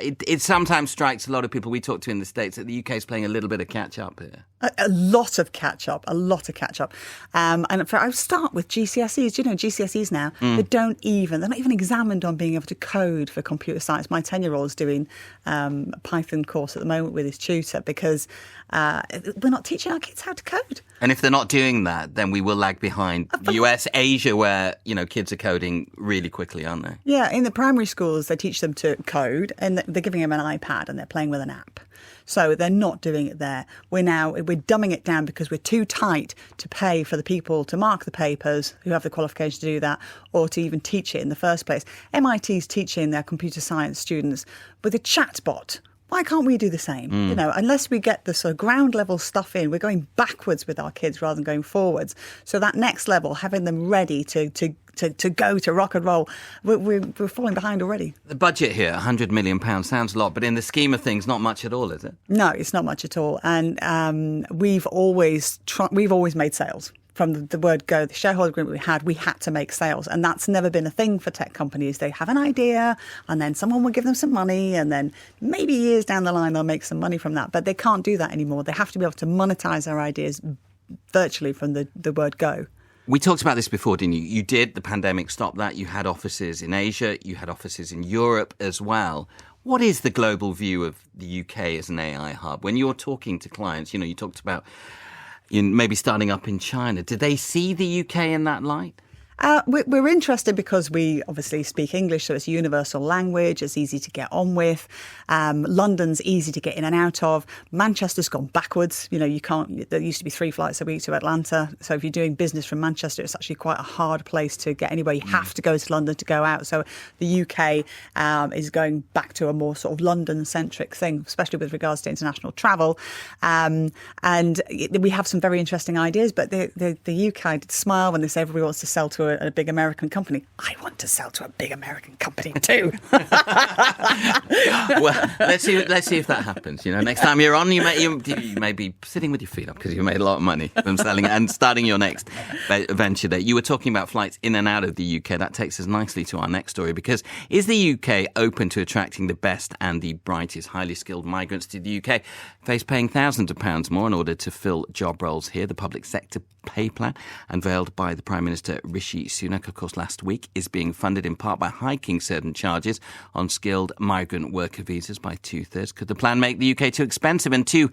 it sometimes strikes a lot of people we talk to in the States that the UK is playing a little bit of catch-up here. A lot of catch-up. And I'll start with GCSEs. Do you know, GCSEs now, they're not even examined on being able to code for computer science. My 10-year-old's doing a Python course at the moment with his tutor because we're not teaching our kids how to code. And if they're not doing that, then we will lag behind the US, Asia, where, kids are coding really quickly, aren't they? Yeah, in the primary schools, they teach them to code and they're giving them an iPad and they're playing with an app. So they're not doing it there. We're dumbing it down because we're too tight to pay for the people to mark the papers who have the qualification to do that or to even teach it in the first place. MIT's teaching their computer science students with a chatbot. Why can't we do the same? Unless we get the sort of ground level stuff in, we're going backwards with our kids rather than going forwards. So that next level, having them ready to go to rock and roll, we're falling behind already. The budget here, £100 million, sounds a lot, but in the scheme of things, not much at all, is it? No, it's not much at all. And we've always made sales. From the word go, the shareholder agreement we had to make sales. And that's never been a thing for tech companies. They have an idea and then someone will give them some money and then maybe years down the line they'll make some money from that. But they can't do that anymore. They have to be able to monetize their ideas virtually from the word go. We talked about this before, didn't you? You did. The pandemic stopped that. You had offices in Asia. You had offices in Europe as well. What is the global view of the UK as an AI hub? When you're talking to clients, you talked about maybe starting up in China. Do they see the UK in that light? We're interested because we obviously speak English, so it's a universal language. It's easy to get on with. London's easy to get in and out of. Manchester's gone backwards. You can't. There used to be 3 flights a week to Atlanta. So if you're doing business from Manchester, it's actually quite a hard place to get anywhere. You have to go to London to go out. So the UK is going back to a more sort of London-centric thing, especially with regards to international travel. And we have some very interesting ideas, but the UK did smile when they say everybody wants to sell to a big American company. I want to sell to a big American company too. Well, let's see if that happens. Next time you're on, you may be sitting with your feet up because you made a lot of money from selling and starting your next venture there. You were talking about flights in and out of the UK. That takes us nicely to our next story, because is the UK open to attracting the best and the brightest highly skilled migrants to the UK? Face paying thousands of pounds more in order to fill job roles here. The public sector pay plan, unveiled by the Prime Minister Rishi Sunak, of course, last week, is being funded in part by hiking certain charges on skilled migrant worker visas by 2/3. Could the plan make the UK too expensive and too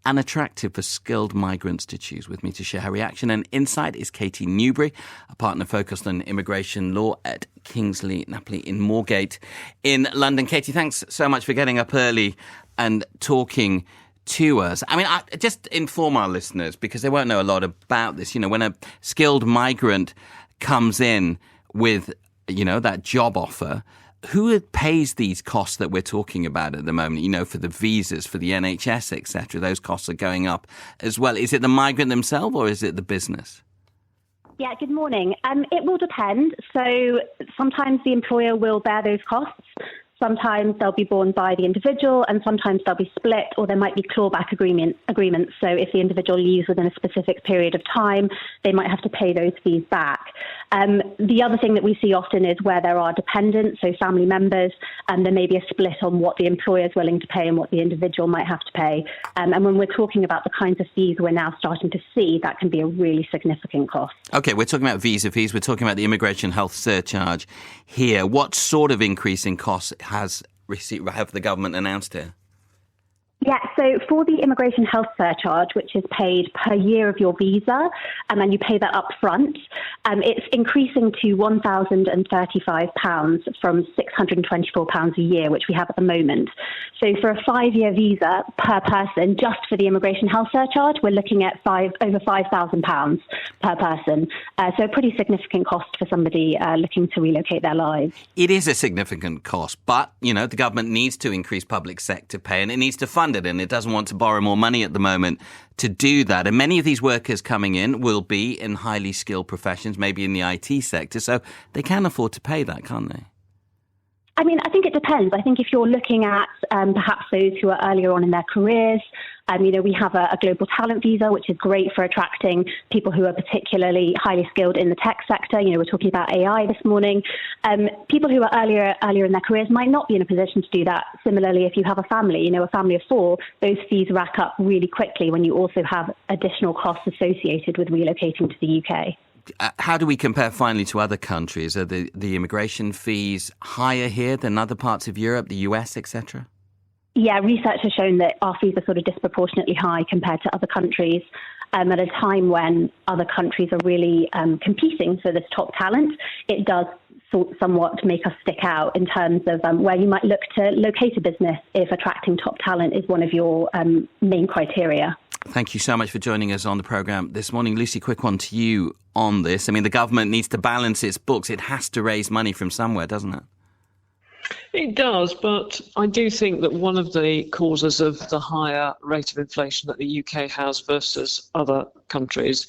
unattractive for skilled migrants to choose? With me to share her reaction and insight is Katie Newbury, a partner focused on immigration law at Kingsley Napoli in Moorgate in London. Katie, thanks so much for getting up early and talking to us. I mean, just inform our listeners, because they won't know a lot about this. When a skilled migrant comes in with, that job offer, who pays these costs that we're talking about at the moment, for the visas, for the NHS, etc.? Those costs are going up as well. Is it the migrant themselves or is it the business? Yeah, good morning. It will depend. So sometimes the employer will bear those costs. Sometimes they'll be borne by the individual, and sometimes they'll be split, or there might be clawback agreements. So if the individual leaves within a specific period of time, they might have to pay those fees back. The other thing that we see often is where there are dependents, so family members, and there may be a split on what the employer is willing to pay and what the individual might have to pay. And when we're talking about the kinds of fees we're now starting to see, that can be a really significant cost. OK, we're talking about visa fees. We're talking about the immigration health surcharge here. What sort of increase in costs have the government announced here? Yeah, so for the immigration health surcharge, which is paid per year of your visa, and then you pay that up front, it's increasing to £1,035 from £624 a year, which we have at the moment. So for a 5-year visa per person, just for the immigration health surcharge, we're looking at over £5,000 per person. So a pretty significant cost for somebody looking to relocate their lives. It is a significant cost, but, the government needs to increase public sector pay and it needs to fund it, and it doesn't want to borrow more money at the moment to do that. And many of these workers coming in will be in highly skilled professions, maybe in the IT sector, so they can afford to pay that, can't they? I mean, I think it depends. I think if you're looking at perhaps those who are earlier on in their careers, we have a global talent visa, which is great for attracting people who are particularly highly skilled in the tech sector. We're talking about AI this morning. People who are earlier in their careers might not be in a position to do that. Similarly, if you have a family, a family of 4, those fees rack up really quickly when you also have additional costs associated with relocating to the UK. How do we compare finally to other countries? Are the immigration fees higher here than other parts of Europe, the US, etc.? Yeah, research has shown that our fees are sort of disproportionately high compared to other countries. At a time when other countries are really competing for this top talent, it does somewhat make us stick out in terms of where you might look to locate a business if attracting top talent is one of your main criteria. Thank you so much for joining us on the programme this morning. Lucy, quick one to you on this. I mean, the government needs to balance its books. It has to raise money from somewhere, doesn't it? It does, but I do think that one of the causes of the higher rate of inflation that the UK has versus other countries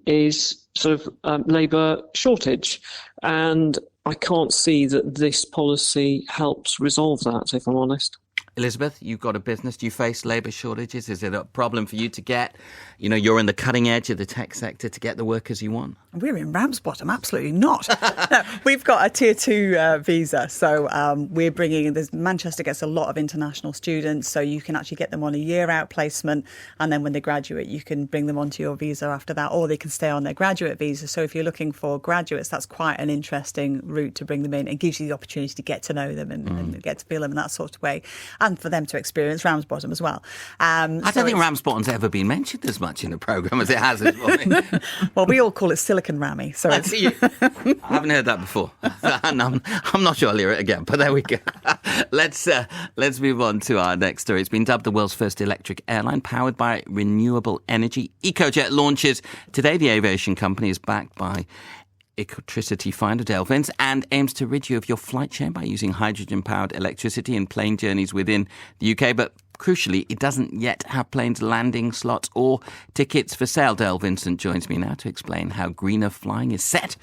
is sort of labour shortage. And I can't see that this policy helps resolve that, if I'm honest. Elizabeth, you've got a business. Do you face labour shortages? Is it a problem for you to get, you're in the cutting edge of the tech sector, to get the workers you want? We're in Ramsbottom, absolutely not. No, we've got a tier 2 visa. So we're Manchester gets a lot of international students. So you can actually get them on a year-out placement. And then when they graduate, you can bring them onto your visa after that, or they can stay on their graduate visa. So if you're looking for graduates, that's quite an interesting route to bring them in. It gives you the opportunity to get to know them and get to feel them in that sort of way. and for them to experience Ramsbottom as well. I don't think Ramsbottom's ever been mentioned as much in the programme as it has this morning. Well, we all call it Silicon Rammy. So I haven't heard that before. And I'm not sure I'll hear it again, but there we go. Let's move on to our next story. It's been dubbed the world's first electric airline powered by renewable energy. EcoJet launches today. The aviation company is backed by Ecotricity founder Dale Vince and aims to rid you of your flight share by using hydrogen-powered electricity in plane journeys within the UK. But crucially, it doesn't yet have planes landing slots or tickets for sale. Dale Vincent joins me now to explain how greener flying is set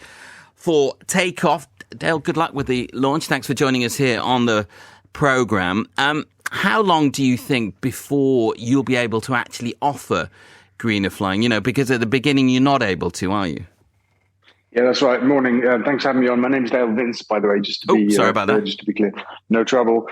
for takeoff. Dale, good luck with the launch. Thanks for joining us here on the programme. How long do you think before you'll be able to actually offer greener flying? Because at the beginning you're not able to, are you? Yeah, that's right. Morning. Thanks for having me on. My name's Dale Vince, by the way, just to be sorry about that. Just to be clear. No trouble.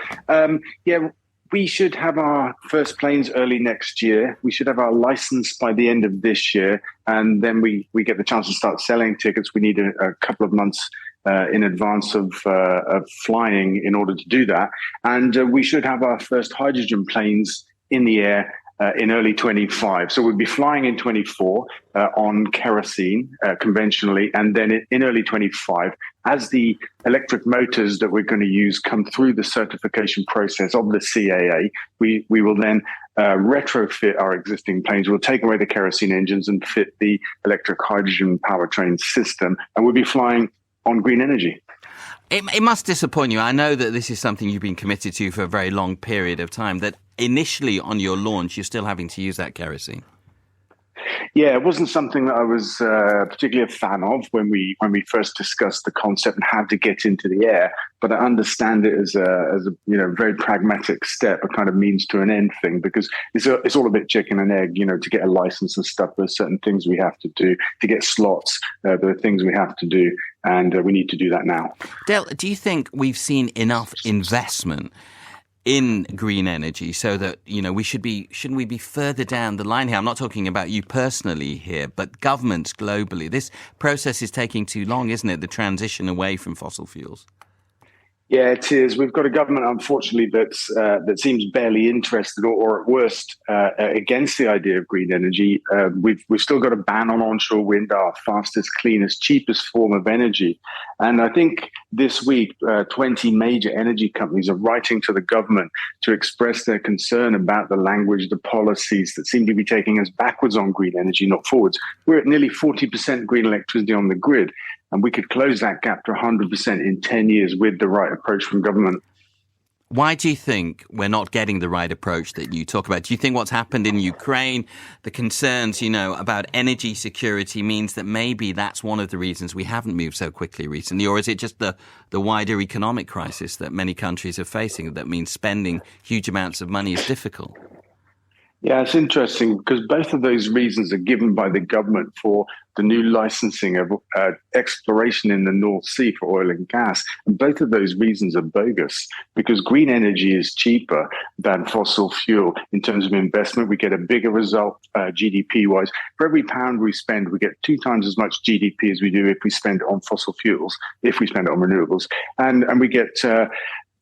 We should have our first planes early next year. We should have our license by the end of this year, and then we get the chance to start selling tickets. We need a couple of months in advance of flying in order to do that. And we should have our first hydrogen planes in the air in early 25. So we'll be flying in 24 on kerosene conventionally, and then in early 25, as the electric motors that we're going to use come through the certification process of the CAA, we will then retrofit our existing planes. We'll take away the kerosene engines and fit the electric hydrogen powertrain system, and we'll be flying on green energy. It must disappoint you. I know that this is something you've been committed to for a very long period of time, that initially on your launch, you're still having to use that kerosene. Yeah, it wasn't something that I was particularly a fan of when we first discussed the concept and how to get into the air. But I understand it as a very pragmatic step, a kind of means to an end thing, because it's all a bit chicken and egg. To get a license and stuff, there's certain things we have to do. To get slots, there are things we have to do, and we need to do that now. Dale, do you think we've seen enough investment in green energy so that, shouldn't we be further down the line here? I'm not talking about you personally here, but governments globally. This process is taking too long, isn't it? The transition away from fossil fuels. Yeah, it is. We've got a government, unfortunately, that seems barely interested, or at worst, against the idea of green energy. We've still got a ban on onshore wind, our fastest, cleanest, cheapest form of energy. And I think this week, 20 major energy companies are writing to the government to express their concern about the language, the policies that seem to be taking us backwards on green energy, not forwards. We're at nearly 40% green electricity on the grid, and we could close that gap to 100% in 10 years with the right approach from government. Why do you think we're not getting the right approach that you talk about? Do you think what's happened in Ukraine, the concerns, about energy security means that maybe that's one of the reasons we haven't moved so quickly recently? Or is it just the wider economic crisis that many countries are facing that means spending huge amounts of money is difficult? Yeah, it's interesting because both of those reasons are given by the government for the new licensing of exploration in the North Sea for oil and gas. And both of those reasons are bogus because green energy is cheaper than fossil fuel in terms of investment. We get a bigger result GDP-wise. For every pound we spend, we get 2 times as much GDP as we do if we spend it on fossil fuels, if we spend it on renewables. And we get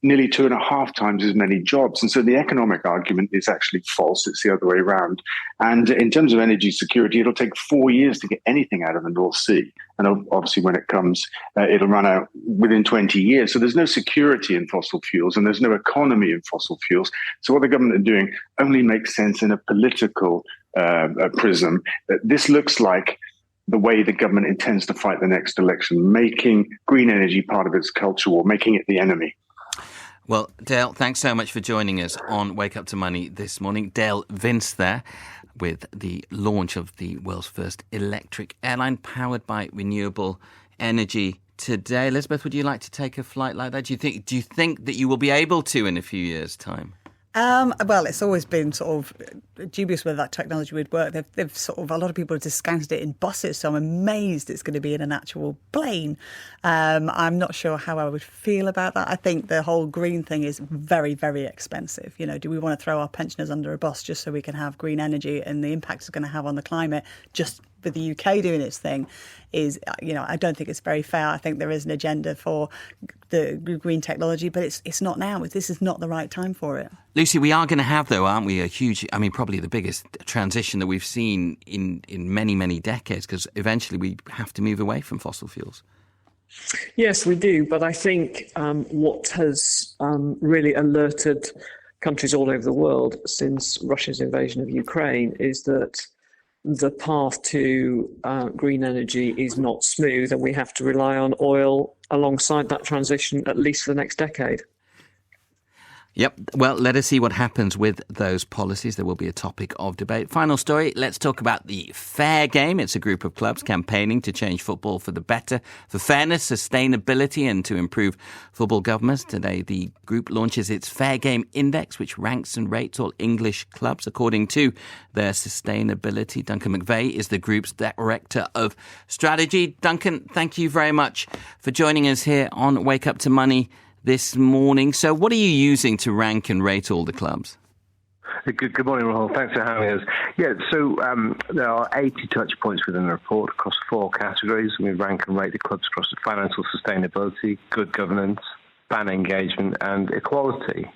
nearly 2.5 times as many jobs. And so the economic argument is actually false. It's the other way around. And in terms of energy security, it'll take 4 years to get anything out of the North Sea. And obviously when it comes, it'll run out within 20 years. So there's no security in fossil fuels and there's no economy in fossil fuels. So what the government are doing only makes sense in a political prism. This looks like the way the government intends to fight the next election, making green energy part of its culture war, making it the enemy. Well, Dale, thanks so much for joining us on Wake Up to Money this morning. Dale Vince there with the launch of the world's first electric airline powered by renewable energy today. Elizabeth, would you like to take a flight like that? Do you think that you will be able to in a few years' time? Well, it's always been sort of dubious whether that technology would work. They've sort of, a lot of people have discounted it in buses, so I'm amazed it's going to be in an actual plane. I'm not sure how I would feel about that. I think the whole green thing is very, very expensive. Do we want to throw our pensioners under a bus just so we can have green energy and the impact it's going to have on the climate just with the UK doing its thing is, I don't think it's very fair. I think there is an agenda for the green technology, but it's not now. This is not the right time for it. Lucy, we are going to have, though, aren't we, a huge, probably the biggest transition that we've seen in many, many decades, because eventually we have to move away from fossil fuels. Yes, we do. But I think what has really alerted countries all over the world since Russia's invasion of Ukraine is that the path to green energy is not smooth, and we have to rely on oil alongside that transition at least for the next decade. Yep. Well, let us see what happens with those policies. There will be a topic of debate. Final story, let's talk about the Fair Game. It's a group of clubs campaigning to change football for the better, for fairness, sustainability and to improve football governance. Today, the group launches its Fair Game Index, which ranks and rates all English clubs according to their sustainability. Duncan McVeigh is the group's Director of Strategy. Duncan, thank you very much for joining us here on Wake Up to Money this morning. So what are you using to rank and rate all the clubs? Good morning, Rahul. Thanks for having us. Yeah, so there are 80 touch points within the report across 4 categories. We rank and rate the clubs across the financial sustainability, good governance, fan engagement and equality.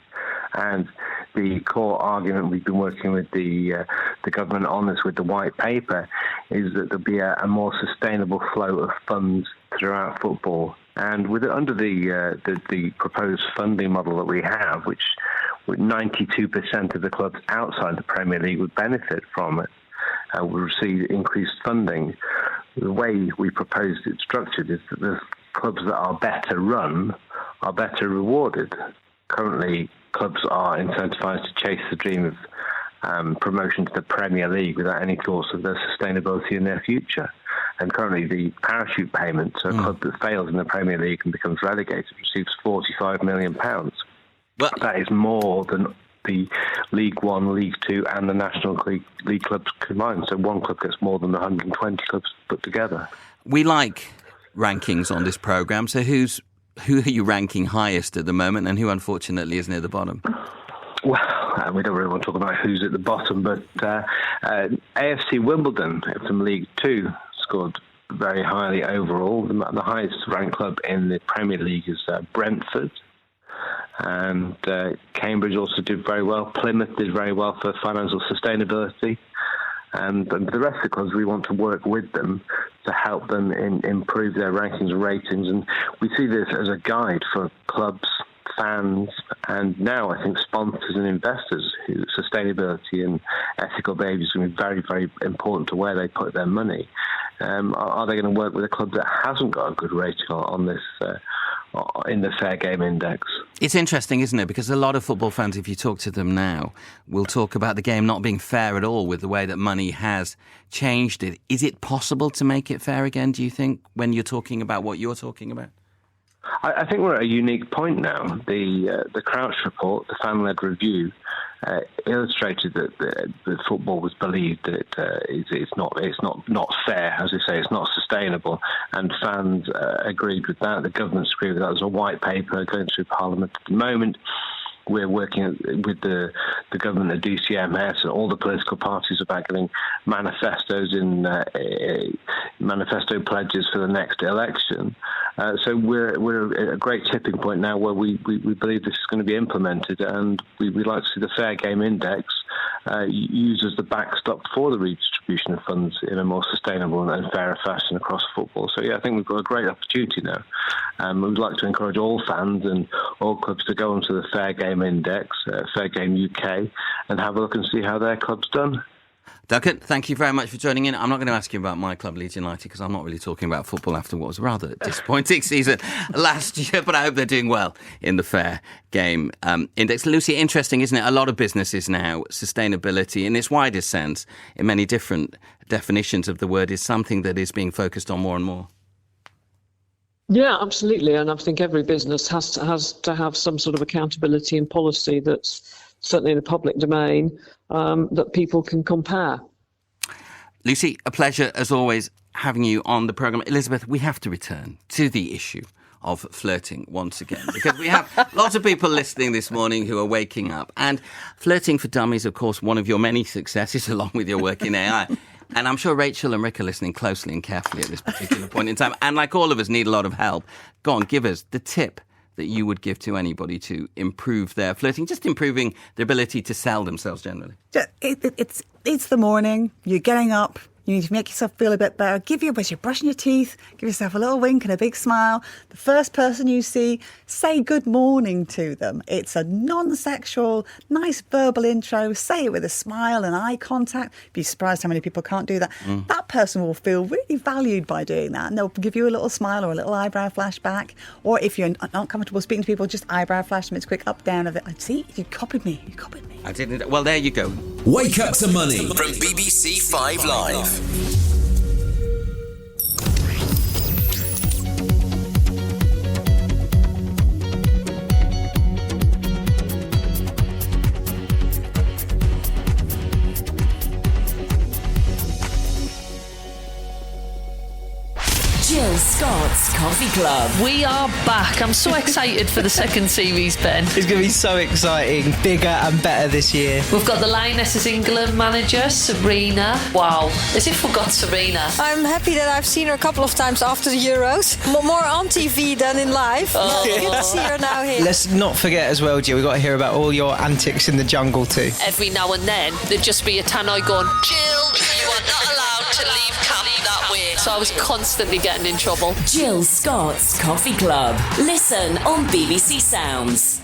And the core argument we've been working with the government on this with the white paper is that there'll be a more sustainable flow of funds throughout football. And under the proposed funding model that we have, which 92% of the clubs outside the Premier League would benefit from it, will receive increased funding. The way we proposed it structured is that the clubs that are better run are better rewarded. Currently, clubs are incentivised to chase the dream of promotion to the Premier League without any thoughts of their sustainability in their future. And currently the parachute payment to a club that fails in the Premier League and becomes relegated receives £45 million. Well, that is more than the League One, League Two and the National League clubs combined. So one club gets more than 120 clubs put together. We like rankings on this programme. So who are you ranking highest at the moment and who unfortunately is near the bottom? Well, we don't really want to talk about who's at the bottom, but AFC Wimbledon from League Two scored very highly overall. The highest ranked club in the Premier League is Brentford. And Cambridge also did very well. Plymouth did very well for financial sustainability. And the rest of the clubs, we want to work with them to help them improve their rankings and ratings. And we see this as a guide for clubs, fans, and now I think sponsors and investors. Sustainability and ethical behaviour is going to be very, very important to where they put their money. Are they going to work with a club that hasn't got a good rating on this in the Fair Game Index? It's interesting, isn't it? Because a lot of football fans, if you talk to them now, will talk about the game not being fair at all with the way that money has changed it. Is it possible to make it fair again, do you think, when you're talking about what you're talking about? I think we're at a unique point now. The Crouch report, the fan-led review, illustrated that the football was believed that it's not fair, as they say, it's not sustainable, and fans agreed with that. The government's agreed with that. There's a white paper going through Parliament at the moment. We're working with the government, the DCMS, and all the political parties about getting manifestos manifesto pledges for the next election. So we're at a great tipping point now where we believe this is going to be implemented, and we'd like to see the Fair Game Index used as the backstop for the redistribution of funds in a more sustainable and fairer fashion across football. So yeah, I think we've got a great opportunity now. We'd like to encourage all fans and all clubs to go onto the Fair Game Index, Fair Game UK, and have a look and see how their club's done. Duncan, thank you very much for joining in. I'm not going to ask you about my club, Leeds United, because I'm not really talking about football after what was a rather disappointing season last year, but I hope they're doing well in the Fair Game Index. Lucy, interesting, isn't it? A lot of businesses now, sustainability in its widest sense, in many different definitions of the word, is something that is being focused on more and more. Yeah, absolutely. And I think every business has to have some sort of accountability and policy that's certainly in the public domain, that people can compare. Lucy, a pleasure as always having you on the programme. Elizabeth, we have to return to the issue of flirting once again, because we have lots of people listening this morning who are waking up. And Flirting for Dummies, of course, one of your many successes, along with your work in AI. And I'm sure Rachel and Rick are listening closely and carefully at this particular point in time. And like all of us, need a lot of help. Go on, give us the tip that you would give to anybody to improve their flirting, just improving their ability to sell themselves generally. It's the morning. You're getting up. You need to make yourself feel a bit better. As you're brushing your teeth, give yourself a little wink and a big smile. The first person you see, say good morning to them. It's a non-sexual, nice verbal intro. Say it with a smile and eye contact. Be surprised how many people can't do that. That person will feel really valued by doing that, and they'll give you a little smile or a little eyebrow flash back. Or if you're not comfortable speaking to people, just eyebrow flash them. It's quick up, down of it. See, you copied me. I didn't. Well, there you go. Wake Up to Money from BBC 5 Live. Jill Scott's Coffee Club. We are back. I'm so excited for the second series, Ben. It's going to be so exciting, bigger and better this year. We've got the Lionesses England manager, Serena. Wow, as if we forgot Serena. I'm happy that I've seen her a couple of times after the Euros. More on TV than in live. Oh. Good to see her now here. Let's not forget as well, Jill, we've got to hear about all your antics in the jungle too. Every now and then, there'd just be a tannoy going, Jill, you are not allowed to leave camp that way. So I was constantly getting in trouble. Jill Scott's Coffee Club. Listen on BBC Sounds.